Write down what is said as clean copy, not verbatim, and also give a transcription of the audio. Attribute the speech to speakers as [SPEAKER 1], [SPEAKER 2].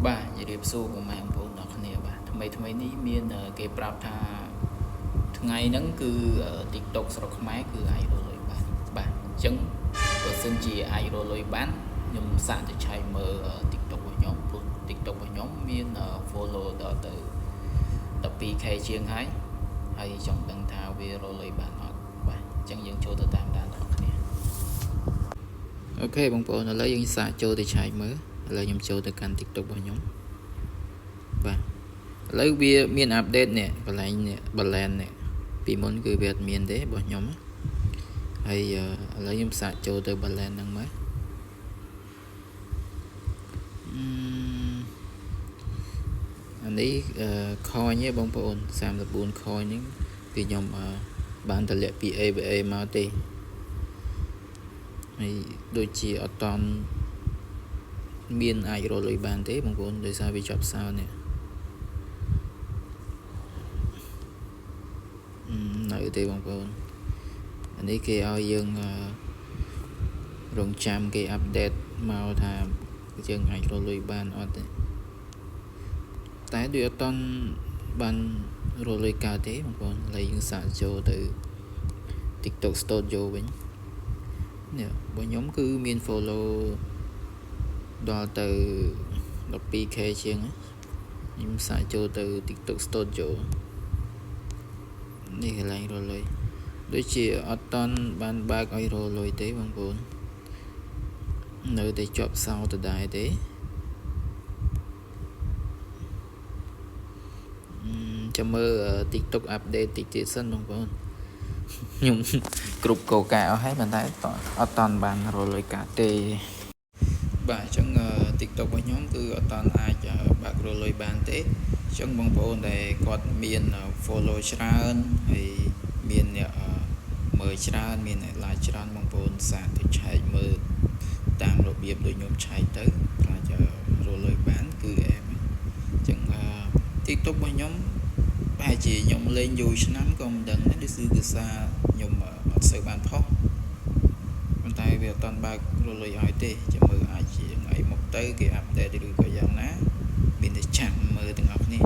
[SPEAKER 1] បាទនិយាយសួរពុកម៉ែបងប្អូនទាំងគ្នាបាទថ្មីនេះមានគេប្រាប់ថាថ្ងៃហ្នឹងគឺ TikTok ស្រុកខ្មែរគឺអាចរកលុយបានបាទអញ្ចឹងបើសិនជាអាចរកលុយបានខ្ញុំសាកទៅឆែកមើល TikTok របស់ខ្ញុំព្រោះ TikTok របស់ខ្ញុំមាន follow ដល់ទៅ 12k ជាងហើយចង់ដឹងថាវារកលុយបានអត់បាទអញ្ចឹងយើងចូលទៅតាមដានទាំងគ្នាអូខេបងប្អូនឥឡូវយើងសាកចូលទៅឆែកមើលឥឡូវខ្ញុំចូលទៅកាន់ TikTok របស់ខ្ញុំបាទឥឡូវវាមានអាប់ដេតនេះកន្លែងនេះ balance នេះពីមុនគឺវាអត់មានទេរបស់ខ្ញុំហើយឥឡូវខ្ញុំសាកចូលទៅ balance ហ្នឹងមើលអានេះcoin ទេបងប្អូន34 coin ហ្នឹងគឺខ្ញុំបានតម្លាក់ពី AVA មកទេហើយដូចជាអត់តន់មានអាចរកលុយបានទេបងប្អូនដោយសារវាជាប់សោនេះនៅទេបងប្អូនអានេះគេឲ្យយើងរងចាំគេអាប់ដេតមកថាយើងអាចរកលុយបានអត់ទេតែដូចអត់តន់បានរកលុយកើតទេបងប្អូនឥឡូវយើងសាកចូលទៅ TikTok Studio វិញនេះរបស់ខ្ញុំគឺមាន follow ដល់ទៅ 12k ជាងខ្ញុំសាកចូលទៅ TikTok Studio នេះកន្លែងរកលុយដូចជាអត់តន់បានបើកឲ្យរកលុយទេបងប្អូននៅតែជាប់សោដដែលទេចាំមើល TikTok update តិចទៀតសិនបងប្អូនខ្ញុំគ្រប់កោកាអស់ហើយប៉ុន្តែអត់តន់បានរកលុយកាត់ទេបាទអញ្ចឹង TikTok របស់ខ្ញុំគឺអត់តន់អាចបើករកលុយបានទេអញ្ចឹងបងប្អូនដែលគាត់មាន follow ច្រើនហើយមានអ្នកមើលច្រើនមានអ្នក like ច្រើនបងប្អូនសាកទៅឆែកមើលតាមរបៀបដូចខ្ញុំឆែកទៅខ្លាចរកលុយបានគឺអែមអញ្ចឹងTikTok របស់ខ្ញុំប្រហែលជាខ្ញុំលេងយូរឆ្នាំក៏មិនដឹងដែរដូចគឺសារខ្ញុំអត់សូវបានផុសប៉ុន្តែវាអត់តន់បើករកលុយឲ្យទេចាំមើលអាចជាថ្ងៃមុខទៅគេអាប់ដេតឬក៏យ៉ាងណាមានតែចាំមើលទាំងអស់គ្នា